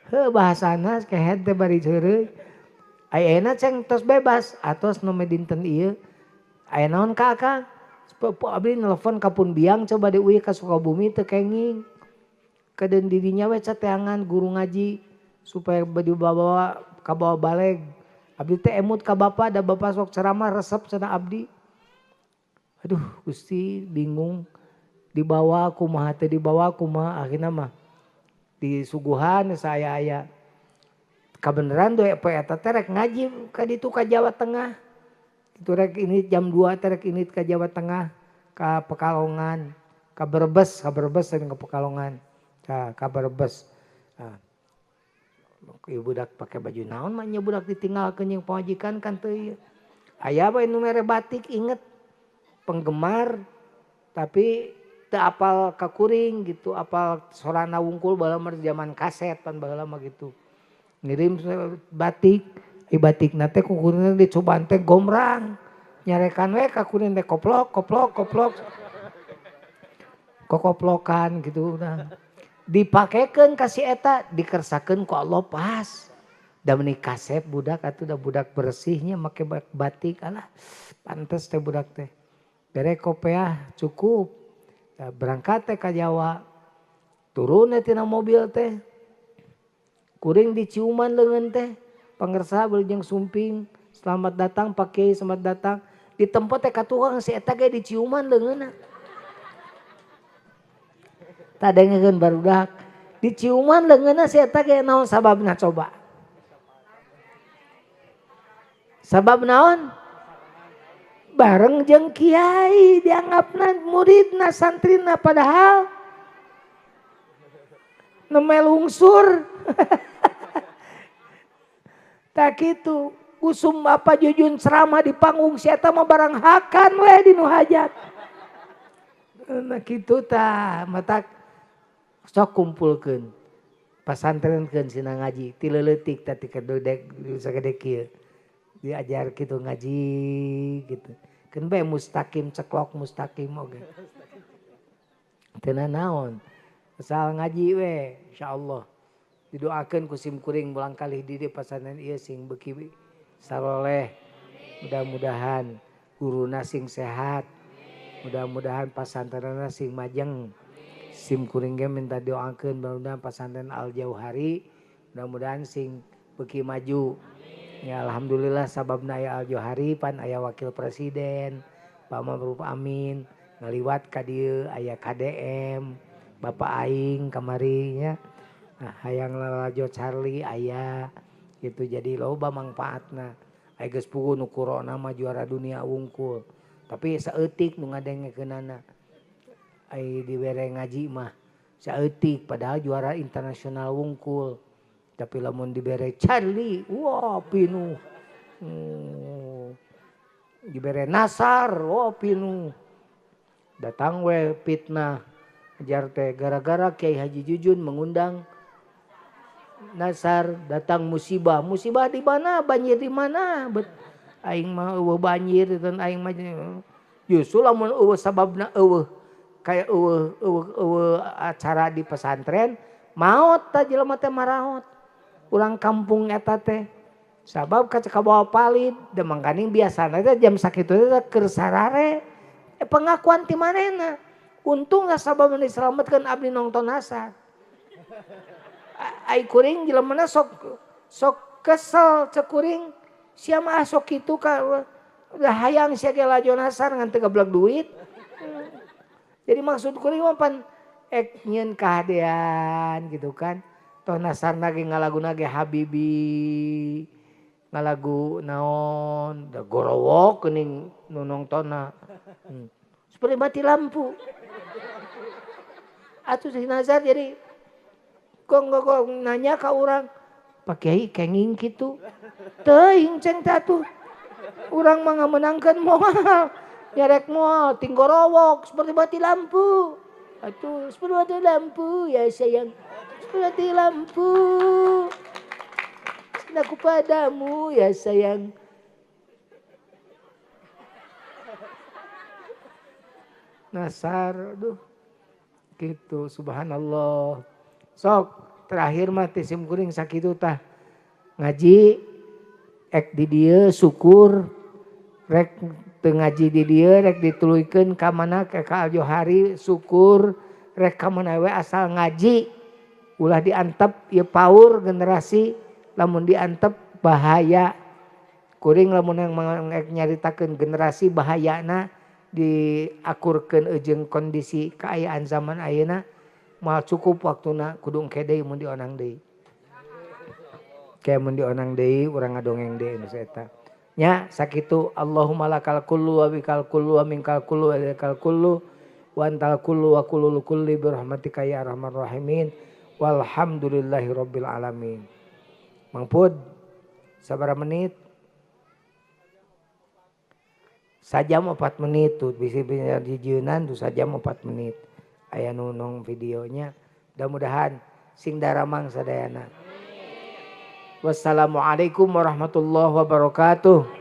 Heuh bahasana kehet teh bari ceureuy. Ayeuna ceng tos bebas atos nu dinten ieu. Aya naon ka Akang? Abdi nelpon ka Pun Biang coba diuih ka Sukabumi teu kenging. Kedeun dirinya we cateangan guru ngaji supaya dibawa ka bawa baleg. Abdi teh emut ka bapa da bapa sok ceramah resep cenah abdi. Aduh Gusti bingung dibawa kumaha teu dibawa kumaha akhirna mah disuguhan saya aya. Kabeneran doe poe eta teh rek ngaji ka ditu ka Jawa Tengah. Itu rek ini jam 2 teh rek ini ka Jawa Tengah ka Pekalongan, ka Brebes dan ka Pekalongan. Ka Brebes. Nah, ieu budak pake baju naon mah nya budak ditinggalkeun jeung pamajikan kan teu ieu. Aya bae nu mere batik inget penggemar tapi teu apal ka kuring gitu, apal sorana wungkul baheula mah zaman kaset pan baheula mah gitu. Ngirim batik, batikna teh ku kuring dicobaan teh gombrang. Nyarekan we ka kuring teh koplok. Kokoplokan gitu udah. Dipakekeun ka si eta, dikersakeun ku Allah pas. Da meuni kasep budak atuh da budak bersihnya make batik alah pantes teh budak teh. Bere kopiah cukup. Nah, berangkat teh ka Jawa. Turun tina mobil teh. Kuring diciuman leungeun teh. Pangersa beujang sumping. Selamat datang Pak Kiai, selamat datang. Di tempat teh ka tukang si eta ge diciuman leungeunna. Tadengeun barudak. Diciuman leungeunna si eta ge naon sababna coba? Sabab naon? Bareng jeung kiai dianggapna muridna santrina padahal nemel lungsur. Tak kitu kusum apa jujun ceramah di panggung si eta mah barang hakan we di nu hajat. Nah kitu tah matak sok kumpulkeun pasantrenkeun sina ngaji ti leuleutik tah ti kedodek sagede kieu. Diajar gitu ngaji gitu. Keun bae mustaqim ceklok mustaqim oge. Teu naon. Asal ngaji we insyaallah. Didoakeun ku sim kuring ulang kali di dieu pasantren ieu sing beuki saloleh. Mudah-mudahan guruna sing sehat. Mudah-mudahan pasantrenna sing majeng. Sim kuring ge minta doakeun mudah-mudahan pasantren Al Jauhari mudah-mudahan sing beuki maju. Ya alhamdulillah sababna aya Al Jauhari pan aya wakil presiden Pak Ma'ruf Amin ngaliwat ka dieu aya KDM Bapak aing kamari nya. Nah, hayang Lalajo Charlie aya gitu jadi loba manfaatna. Aya geus puguh nu kurona mah juara dunia wungkul. Tapi saeutik nu ngadengekeunana. Ai dibere ngaji mah saeutik padahal juara internasional wungkul. Tapi lamun dibere Charlie, wah pinuh. Dibere Nasar, wah pinuh. Datang we fitnah. Ajar teh gara-gara Kiai Haji Jujun mengundang Nasar datang musibah. Musibah di mana? Banjir di mana? Aing mah eueuh banjir dan aing mah justru lamun eueuh sababna eueuh kayak eueuh acara di pesantren maot tah jelema teh maraot. Ulang kampung eta teh sabab ka bawa palid da mangkaning biasana teh jam sakitu teh keur sarare pengakuan ti manehna untung sabab diselametkeun abdi nongton Nasar. Ai kuring jelemana sok kesel cek kuring sia mah sok kitu ka hayang sia ge lajo Nasar ngan teu gablek duit. Jadi maksud kuring mah pan nyieun kahadean gitu kan. Toh Nasarna ge ngalaguna ge Habibi. Ngalagu naon da gorowok geuning nu nongtonna. Seperti mati lampu. Atuh si Nazar jadi kok nanya ka urang, Pak Kiai kenging kitu. Teuing ceng tatuh. Urang mah ngamenangkeun moal. Nyerek moal ting gorowok seperti mati lampu. Atuh mati lampu ya sayang. Mati lampu. Cintaku padamu ya sayang. Nasar, aduh. Gitu, subhanallah. Sok, terakhir mah tisim kuring sakitu tah. Ngaji, ek di dieu syukur, rek teu ngaji di dieu, rek dituluykeun ka mana ka Al-Johari syukur, rek ka mana we asal ngaji. Ulah diantep ieu paur generasi, lamun diantep bahaya. Kuring lamun yang nyaritakeun generasi bahayana diakurkeun jeung kondisi keayaan zaman ayeuna moal cukup waktuna kudu engke deui mun dionang deui. Kayak mun dionang deui urang ngadongeng deui nu eta. Nya sakitu Allahumma lakal kullu wa bikal kullu wa minkal kullu wa ilaikal kullu wa antal kullu wa kullu kulli bi rahmatika ya arhamar rahimin walhamdulillahi rabbil alamin. Mang Pud sabaraha menit? Sajam 4 menit tuh bisa dijieunnan tuh sajam 4 menit. Aya nunong videonya. Mudah-mudahan sing daramang sadayana. Wassalamualaikum warahmatullahi wabarakatuh.